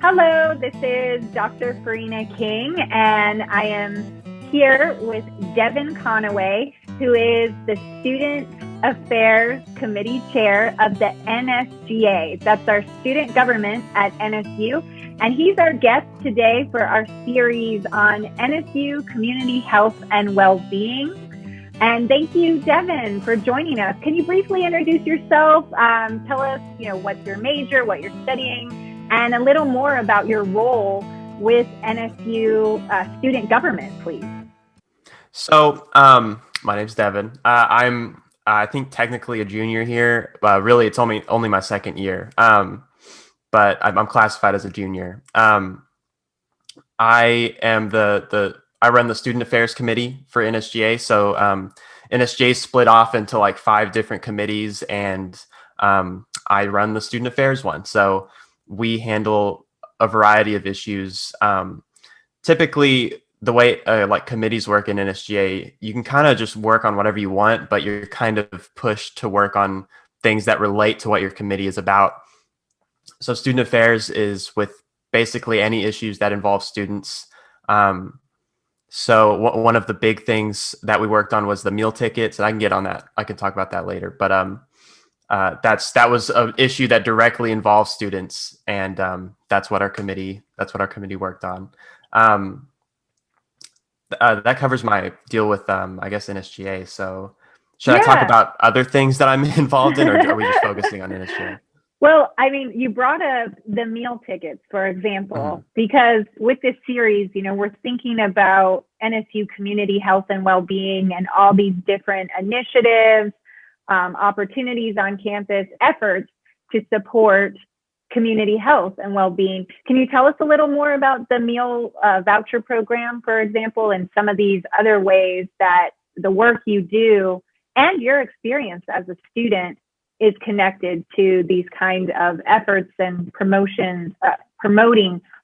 Hello, this is Dr. Farina King, and I am here with Devin Conaway, who is the Student Affairs Committee Chair of the NSGA. That's our student government at NSU, and he's our guest today for our series on NSU community health and well-being. And thank you, Devin, for joining us. Can you briefly introduce yourself? Tell us, what's your major, what you're studying, and a little more about your role with NSU student government, please. So, my name's Devin. I think technically a junior here. Really, it's only my second year. But I'm classified as a junior. I am I run the Student Affairs Committee for NSGA. So NSGA split off into like 5 different committees, and I run the Student Affairs one. So we handle a variety of issues. Typically, the way like committees work in NSGA, you can kind of just work on whatever you want, but you're kind of pushed to work on things that relate to what your committee is about. So Student Affairs is with basically any issues that involve students. So one of the big things that we worked on was the meal tickets, and I can get on that. I can talk about that later. But that was an issue that directly involves students, and that's what our committee worked on. That covers my deal with I guess NSGA. So should I talk about other things that I'm involved in, or are we just focusing on NSGA? Well, I mean, you brought up the meal tickets, for example, because with this series, we're thinking about NSU community health and well-being and all these different initiatives, opportunities on campus, efforts to support community health and well-being. Can you tell us a little more about the meal voucher program, for example, and some of these other ways that the work you do and your experience as a student is connected to these kind of efforts and promoting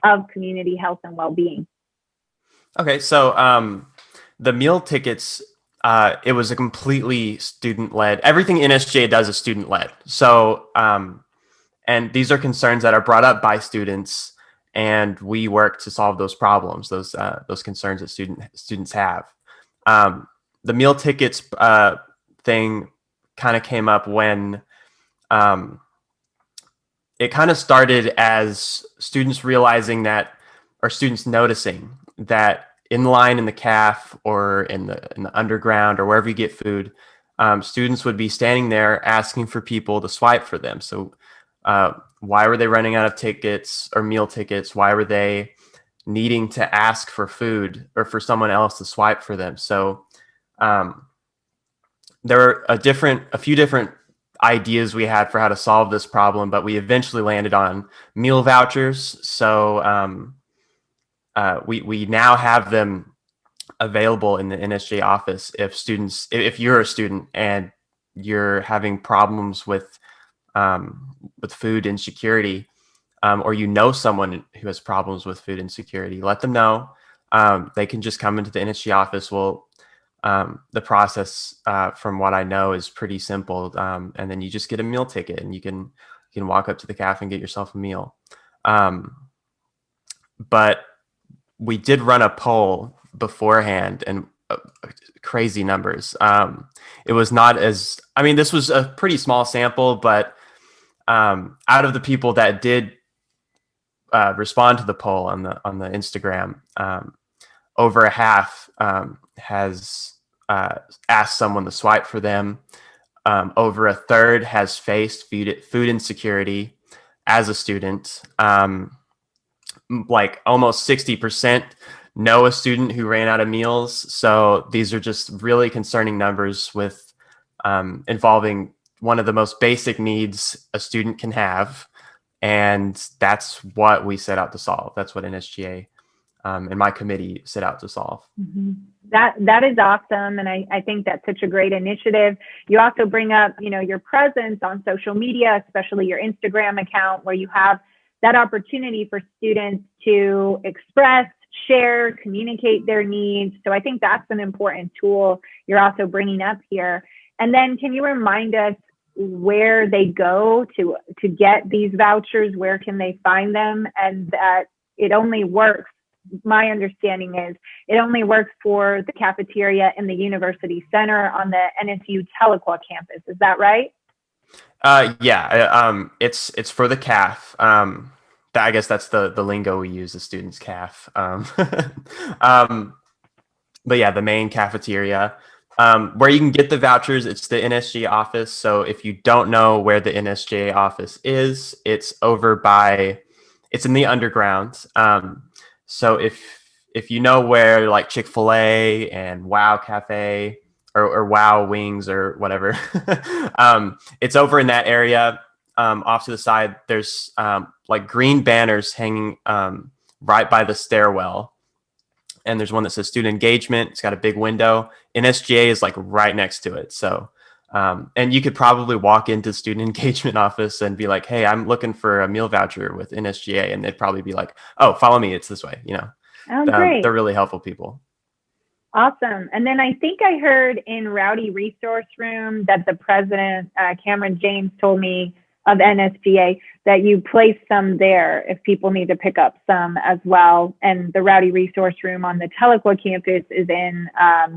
of community health and well-being? Okay, so the meal tickets, it was a completely student-led. Everything NSGA does is student-led. So, and these are concerns that are brought up by students, and we work to solve those problems, those concerns that students have. The meal tickets thing kind of came up when it kind of started as students realizing that, or students noticing that in line in the caf or in the underground or wherever you get food, students would be standing there asking for people to swipe for them. So why were they running out of tickets or meal tickets? Why were they needing to ask for food or for someone else to swipe for them? So there were a few different ideas we had for how to solve this problem, but we eventually landed on meal vouchers. So we now have them available in the NSJ office if you're a student and you're having problems with food insecurity, or someone who has problems with food insecurity, let them know. They can just come into the NSG office. The process, from what I know, is pretty simple. And then you just get a meal ticket, and you can walk up to the cafe and get yourself a meal. But we did run a poll beforehand, and crazy numbers. It was not this was a pretty small sample, but out of the people that did respond to the poll on the Instagram, over a half has asked someone to swipe for them. Over a third has faced food insecurity as a student. Like almost 60% know a student who ran out of meals. So these are just really concerning numbers with involving one of the most basic needs a student can have. And that's what we set out to solve. That's what NSGA and my committee set out to solve. Mm-hmm. That is awesome. And I think that's such a great initiative. You also bring up, your presence on social media, especially your Instagram account, where you have that opportunity for students to express, share, communicate their needs. So I think that's an important tool you're also bringing up here. And then can you remind us where they go to get these vouchers, where can they find them, and that it only works. My understanding is it only works for the cafeteria in the University Center on the NSU Tahlequah campus. Is that right? It's for the CAF. I guess that's the lingo we use, the students CAF. Um, but yeah, the main cafeteria. Where you can get the vouchers, it's the NSGA office. So if you don't know where the NSGA office is, it's it's in the underground. So if you know where like Chick-fil-A and Wow Cafe or Wow Wings or whatever, it's over in that area. Off to the side, there's like green banners hanging right by the stairwell. And there's one that says student engagement. It's got a big window. NSGA is like right next to it. So, and you could probably walk into the student engagement office and be like, hey, I'm looking for a meal voucher with NSGA. And they'd probably be like, oh, follow me. It's this way. Oh, great. They're really helpful people. Awesome. And then I think I heard in Rowdy Resource Room that the president, Cameron James, told me of NSGA that you place some there if people need to pick up some as well. And the Rowdy Resource Room on the Tahlequah campus is in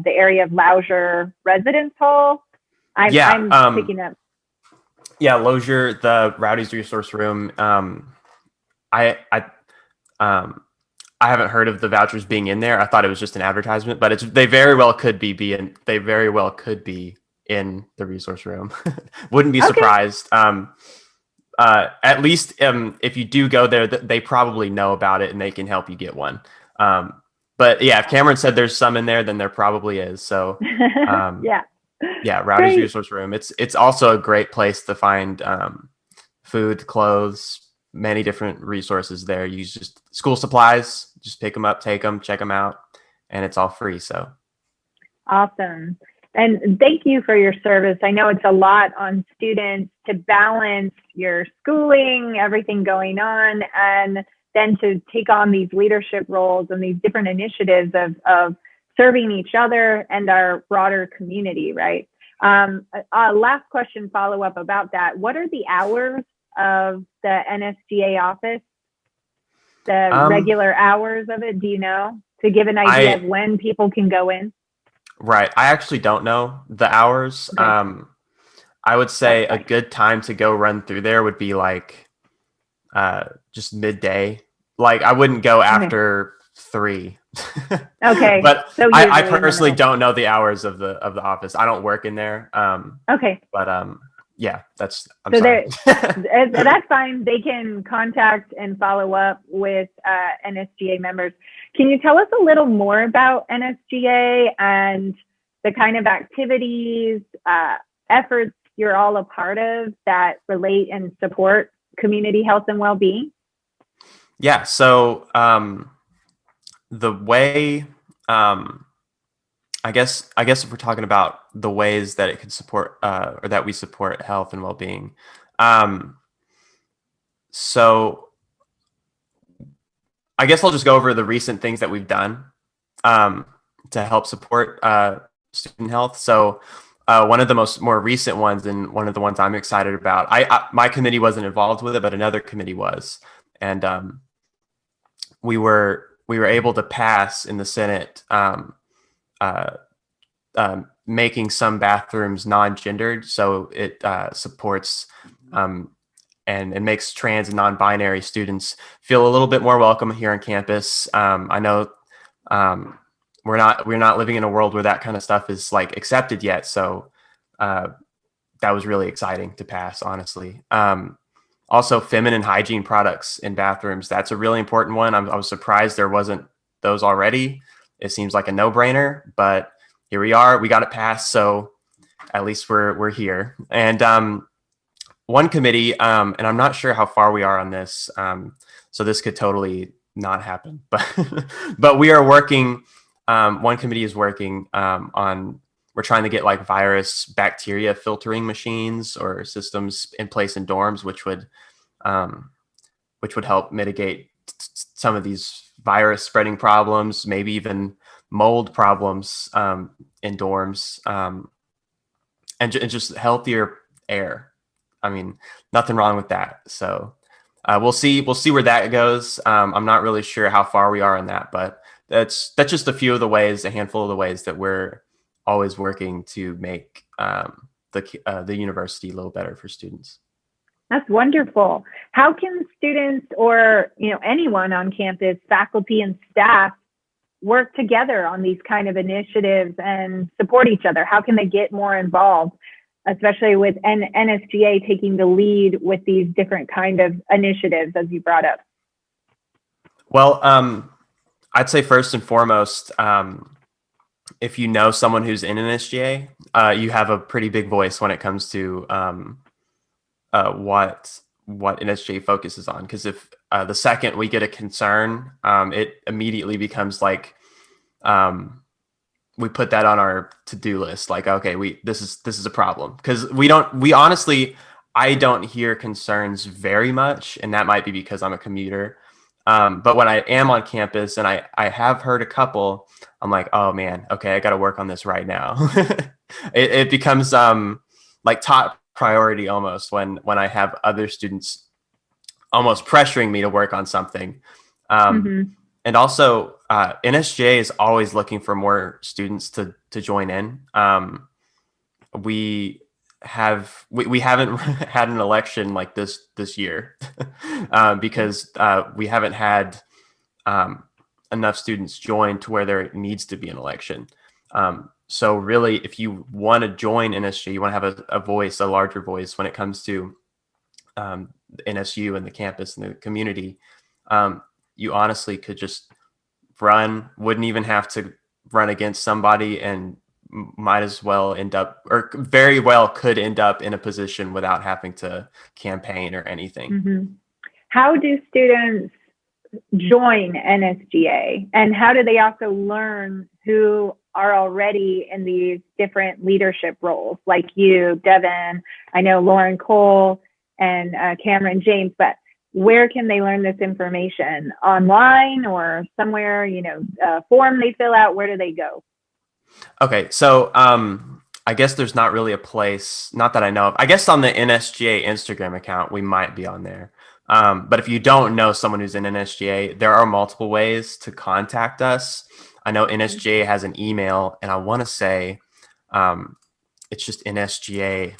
the area of Lausier Residence Hall. I'm picking up. Yeah, Lausier, the Rowdy's Resource Room. I haven't heard of the vouchers being in there. I thought it was just an advertisement, but they very well could be in the resource room. Wouldn't be surprised. At least if you do go there, they probably know about it and they can help you get one. But yeah, if Cameron said there's some in there, then there probably is. So yeah, Rowdy's Resource Room. It's also a great place to find food, clothes, many different resources there. You use just school supplies, just pick them up, take them, check them out, and it's all free. So awesome. And thank you for your service. I know it's a lot on students to balance your schooling, everything going on, and then to take on these leadership roles and these different initiatives of serving each other and our broader community, right? Last question, follow up about that. What are the hours of the NSGA office? The regular hours of it, do you know? To give an idea of when people can go in? Right. I actually don't know the hours. Okay. I would say a good time to go run through there would be like just midday. Like I wouldn't go after 3. Okay. But so I personally don't know the hours of the office. I don't work in there. Okay. But yeah, I'm sorry. That's fine. They can contact and follow up with NSGA members. Can you tell us a little more about NSGA and the kind of activities, efforts you're all a part of that relate and support community health and well-being? Yeah. So the way, I guess if we're talking about the ways that it can support or that we support health and well-being. So I guess I'll just go over the recent things that we've done to help support student health. So one of the more recent ones, and one of the ones I'm excited about, my committee wasn't involved with it, but another committee was, and we were able to pass in the Senate making some bathrooms non-gendered, so it supports and makes trans and non-binary students feel a little bit more welcome here on campus. I know we're not living in a world where that kind of stuff is like accepted yet, so that was really exciting to pass, honestly. Also, feminine hygiene products in bathrooms, that's a really important one. I was surprised there wasn't those already. It seems like a no-brainer, but here we are. We got it passed, so at least we're here. And one committee, and I'm not sure how far we are on this, so this could totally not happen, but we are working. One committee is working on. We're trying to get like virus bacteria filtering machines or systems in place in dorms, which would help mitigate some of these virus spreading problems, maybe even mold problems in dorms, and just healthier air. I mean, nothing wrong with that. So we'll see where that goes. I'm not really sure how far we are in that, but that's just a handful of the ways that we're always working to make the university a little better for students. That's wonderful. How can students or anyone on campus, faculty and staff, work together on these kind of initiatives and support each other? How can they get more involved, especially with NSGA taking the lead with these different kind of initiatives, as you brought up? Well, I'd say first and foremost, if you know someone who's in NSGA, you have a pretty big voice when it comes to what NSGA focuses on. Because if the second we get a concern, it immediately becomes like we put that on our to-do list. Like, okay, this is a problem, because I don't hear concerns very much, and that might be because I'm a commuter. But when I am on campus and I have heard a couple, I'm like, oh man, okay, I got to work on this right now. It becomes like top priority almost when I have other students almost pressuring me to work on something. And also NSGA is always looking for more students to join in. We haven't had an election like this year because we haven't had enough students join to where there needs to be an election. So really, if you want to join NSGA, you want to have a voice, a larger voice when it comes to NSU and the campus and the community. You honestly could just wouldn't even have to run against somebody, and might as well end up, or very well could end up in a position without having to campaign or anything. How do students join NSGA, and how do they also learn who are already in these different leadership roles, like you, Devin, I know Lauren Cole and Cameron James, but where can they learn this information? Online or somewhere, a form they fill out? Where do they go? Okay, so I guess there's not really a place, not that I know of. I guess on the NSGA Instagram account, we might be on there. But if you don't know someone who's in NSGA, there are multiple ways to contact us. I know NSGA has an email, and I want to say it's just nsga@nsuk.edu.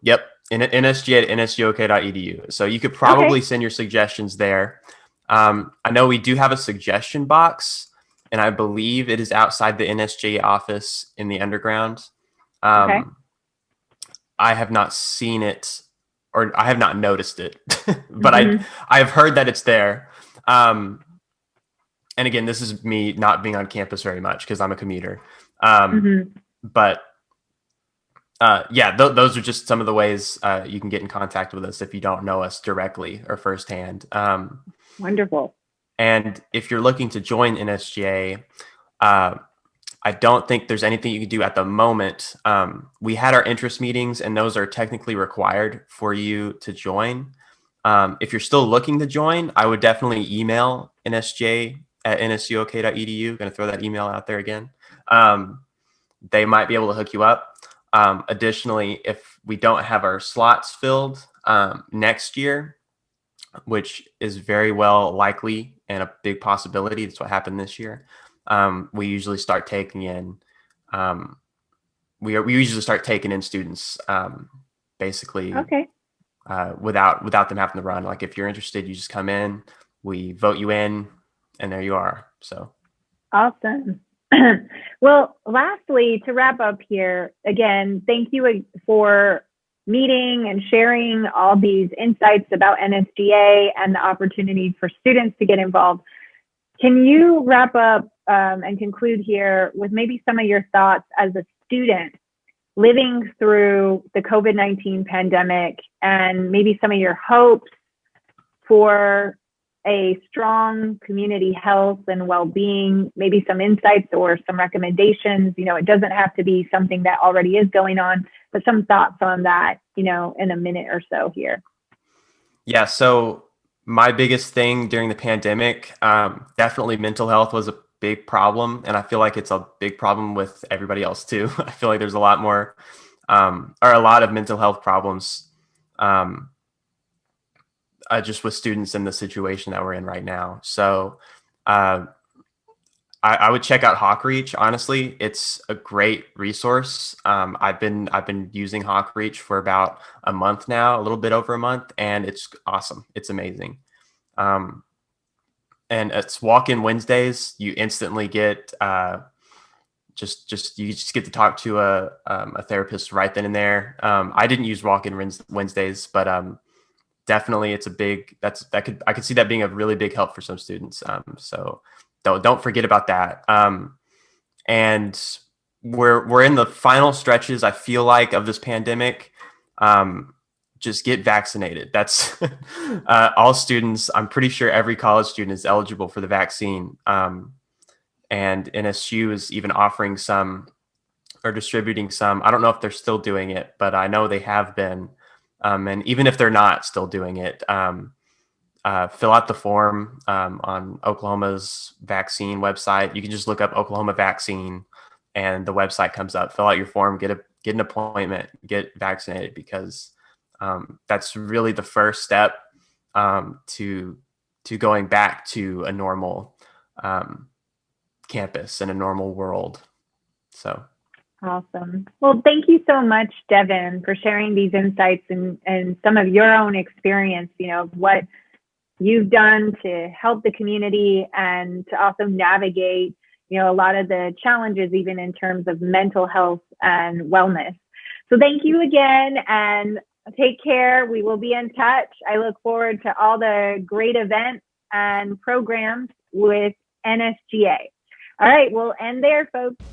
Yep, nsga@nsuk.edu. So you could probably send your suggestions there. I know we do have a suggestion box, and I believe it is outside the NSGA office in the underground. I have not seen it, or I have not noticed it, but I have heard that it's there. And again, this is me not being on campus very much because I'm a commuter. But yeah, those are just some of the ways you can get in contact with us if you don't know us directly or firsthand. Wonderful. And if you're looking to join NSGA, I don't think there's anything you can do at the moment. We had our interest meetings, and those are technically required for you to join. If you're still looking to join, I would definitely email nsga@nsuk.edu. Going to throw that email out there again. They might be able to hook you up. Additionally, if we don't have our slots filled next year, which is very well likely and a big possibility, that's what happened this year. We usually start taking in students basically without them having to run. Like if you're interested, you just come in, we vote you in, and there you are. So awesome. Well, lastly, to wrap up here, again, thank you for meeting and sharing all these insights about NSGA and the opportunity for students to get involved. Can you wrap up and conclude here with maybe some of your thoughts as a student living through the COVID-19 pandemic, and maybe some of your hopes for a strong community health and well-being, maybe some insights or some recommendations? It doesn't have to be something that already is going on, but some thoughts on that, in a minute or so here. Yeah, so my biggest thing during the pandemic, definitely mental health was big problem, and I feel like it's a big problem with everybody else too. I feel like there's a lot more, or a lot of mental health problems, um, just with students in the situation that we're in right now. So, uh, I would check out Hawkreach. Honestly, it's a great resource. I've been using Hawkreach for about a month now, a little bit over a month, and it's awesome. It's amazing. Um, and it's walk-in Wednesdays. You instantly get just you just get to talk to a therapist right then and there. I didn't use walk-in Wednesdays, but definitely it's a big I could see that being a really big help for some students. So don't forget about that. And we're in the final stretches, I feel like, of this pandemic. Just get vaccinated. That's all students. I'm pretty sure every college student is eligible for the vaccine. And NSU is even offering some or distributing some. I don't know if they're still doing it, but I know they have been. And even if they're not still doing it, fill out the form on Oklahoma's vaccine website. You can just look up Oklahoma vaccine, and the website comes up. Fill out your form, get an appointment, get vaccinated, because that's really the first step to going back to a normal campus and a normal world. So. Awesome. Well, thank you so much, Devin, for sharing these insights and some of your own experience, of what you've done to help the community and to also navigate, a lot of the challenges, even in terms of mental health and wellness. So thank you again, and take care. We will be in touch. I look forward to all the great events and programs with NSGA. All right, we'll end there, folks.